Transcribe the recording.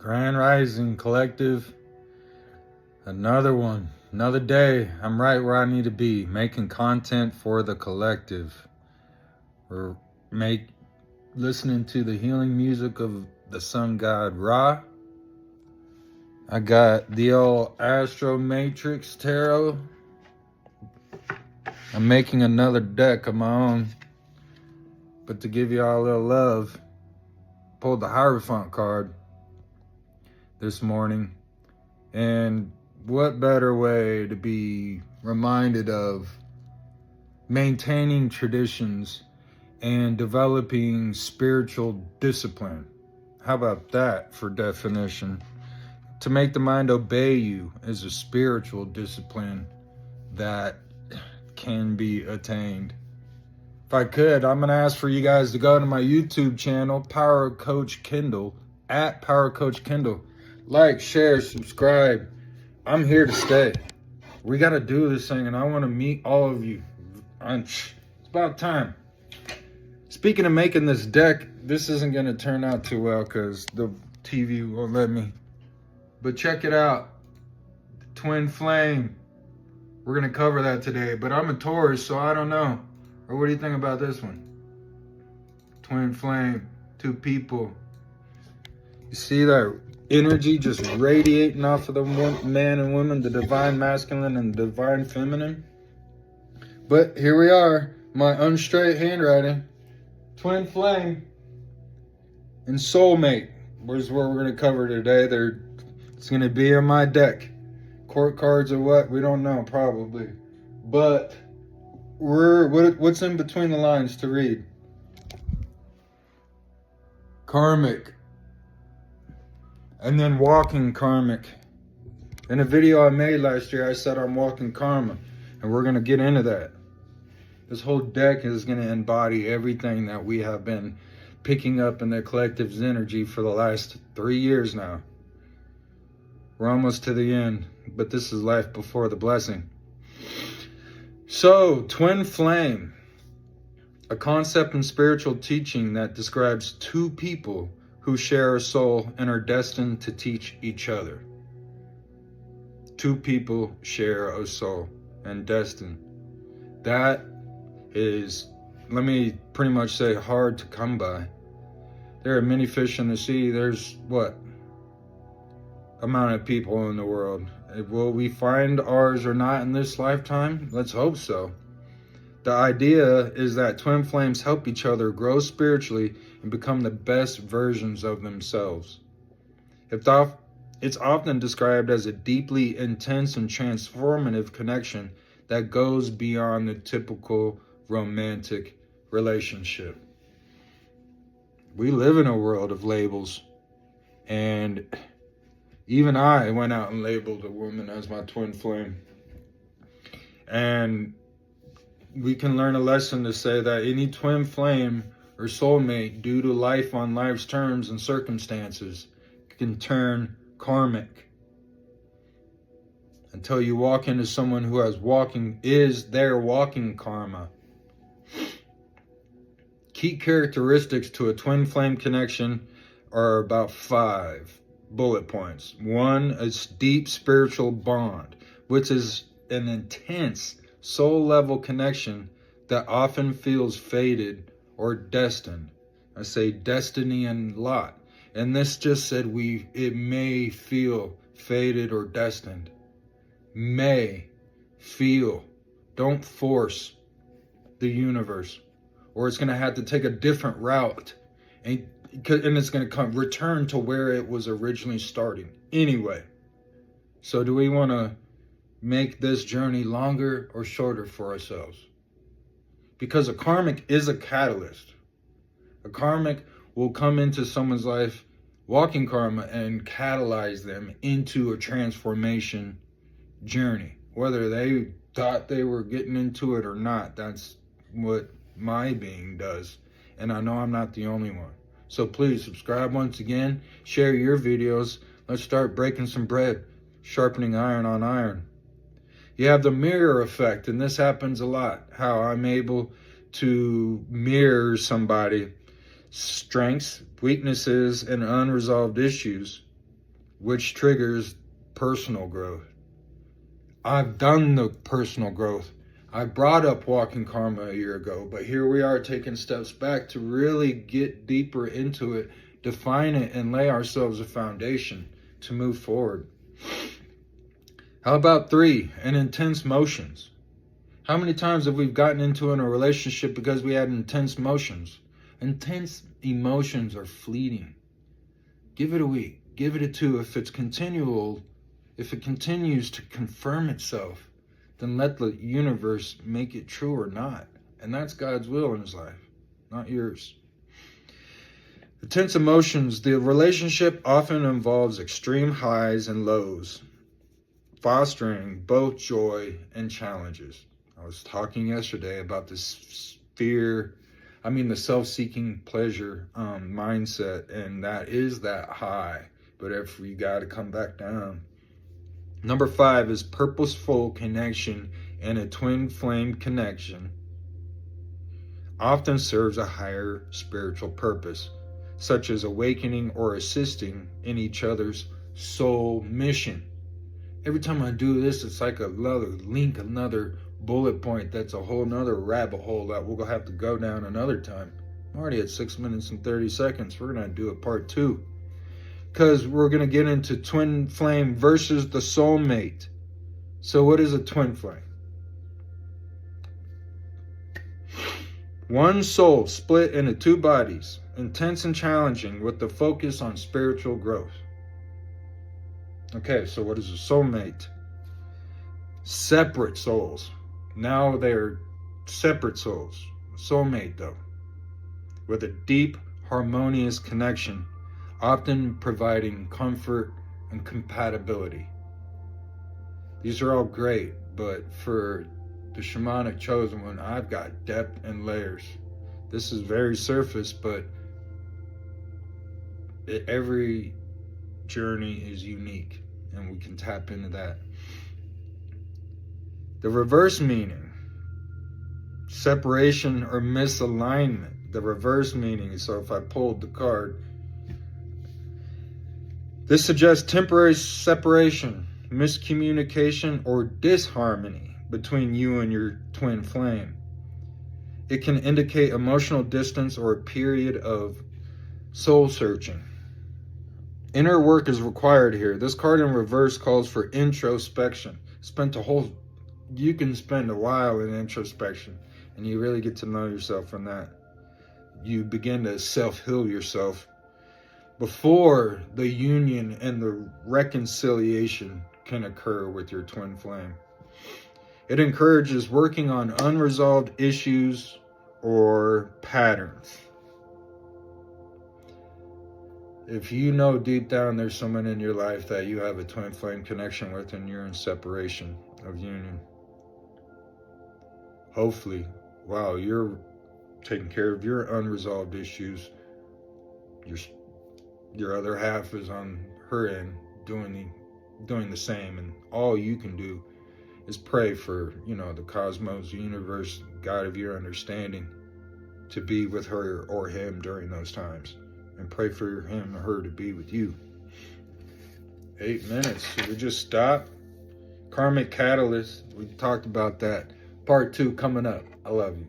Grand Rising Collective. Another one. Another day. I'm right where I need to be, making content for the collective. We're listening to the healing music of the sun god Ra. I got the old Astro Matrix Tarot. I'm making another deck of my own. But to give y'all a little love, pulled the Hierophant card this morning. And what better way to be reminded of maintaining traditions and developing spiritual discipline? How about that for definition? To make the mind obey you is a spiritual discipline that can be attained. If I could, I'm going to ask for you guys to go to my YouTube channel, Power Coach Kendall, at Power Coach Kendall. Like, share, subscribe. I'm here to stay. We got to do this thing, and I want to meet all of you. It's about time. Speaking of making this deck, this isn't going to turn out too well because the TV won't let me. But check it out. Twinflame. We're going to cover that today, but I'm a Taurus, so I don't know. Or what do you think about this one? Twinflame. Two people. You see that energy just radiating off of the man and woman, the divine masculine and the divine feminine? But here we are, my unstraight handwriting. Twinflame and Soulmate is what we're going to cover today. It's going to be in my deck. Court cards or what? We don't know, probably. But what's in between the lines to read? Karmic. And then walking karmic. In a video I made last year, I said I'm walking karma. And we're going to get into that. This whole deck is going to embody everything that we have been picking up in the collective's energy for the last 3 years now. We're almost to the end, but this is life before the blessing. So, Twinflame, a concept in spiritual teaching that describes two people who share a soul and are destined to teach each other. Two people share a soul and destined. That is, let me pretty much say, hard to come by. There are many fish in the sea. There's what amount of people in the world? Will we find ours or not in this lifetime? Let's hope so. The idea is that twin flames help each other grow spiritually and become the best versions of themselves. It's often described as a deeply intense and transformative connection that goes beyond the typical romantic relationship. We live in a world of labels, and even I went out and labeled a woman as my twin flame. And we can learn a lesson to say that any twin flame or soulmate, due to life on life's terms and circumstances, can turn karmic. Until you walk into someone who is their walking karma. Key characteristics to a twin flame connection are about 5 bullet points. 1, a deep spiritual bond, which is an intense soul level connection that often feels fated or destined. I say destiny and lot. And this just said it may feel fated or destined. May feel. Don't force the universe, or it's going to have to take a different route, and it's going to return to where it was originally starting anyway. So do we want to make this journey longer or shorter for ourselves? Because a karmic is a catalyst. A karmic will come into someone's life, walking karma, and catalyze them into a transformation journey. Whether they thought they were getting into it or not, that's what my being does. And I know I'm not the only one. So please subscribe once again, share your videos. Let's start breaking some bread, sharpening iron on iron. You have the mirror effect, and this happens a lot. How I'm able to mirror somebody's strengths, weaknesses, and unresolved issues which triggers personal growth. I've done the personal growth. I brought up walking karma a year ago, but here we are taking steps back to really get deeper into it, define it, and lay ourselves a foundation to move forward. How about 3, and intense motions? How many times have we gotten into in a relationship because we had intense motions? Intense emotions are fleeting. Give it a week, give it a 2. If it's continual, if it continues to confirm itself, then let the universe make it true or not. And that's God's will in his life, not yours. Intense emotions, the relationship often involves extreme highs and lows, fostering both joy and challenges. I was talking yesterday about this the self-seeking pleasure mindset, and that is that high. But if you got to come back down. Number 5 is purposeful connection, and a twin flame connection often serves a higher spiritual purpose, such as awakening or assisting in each other's soul mission. Every time I do this, it's like another bullet point. That's a whole nother rabbit hole that we'll have to go down another time. I'm already at 6 minutes and 30 seconds. We're going to do a part 2. Because we're going to get into twin flame versus the soulmate. So what is a twin flame? One soul split into 2 bodies, intense and challenging, with the focus on spiritual growth. Okay, so what is a soulmate? Separate souls. Now they're separate souls. Soulmate, though, with a deep, harmonious connection, often providing comfort and compatibility. These are all great, but for the shamanic chosen one, I've got depth and layers. This is very surface, but every journey is unique, and we can tap into that. The reverse meaning, separation or misalignment. The reverse meaning, so if I pulled the card, this suggests temporary separation, miscommunication, or disharmony between you and your twin flame. It can indicate emotional distance or a period of soul searching. Inner work is required here. This card in reverse calls for introspection. You can spend a while in introspection, and you really get to know yourself from that. You begin to self-heal yourself before the union and the reconciliation can occur with your twin flame. It encourages working on unresolved issues or patterns. If you know deep down there's someone in your life that you have a twin flame connection with and you're in separation of union, hopefully, while you're taking care of your unresolved issues, your other half is on her end doing the same, and all you can do is pray for, the cosmos, the universe, God of your understanding, to be with her or him during those times, and pray for him or her to be with you. 8 minutes. Should we just stop? Karmic catalyst. We talked about that. Part 2 coming up. I love you.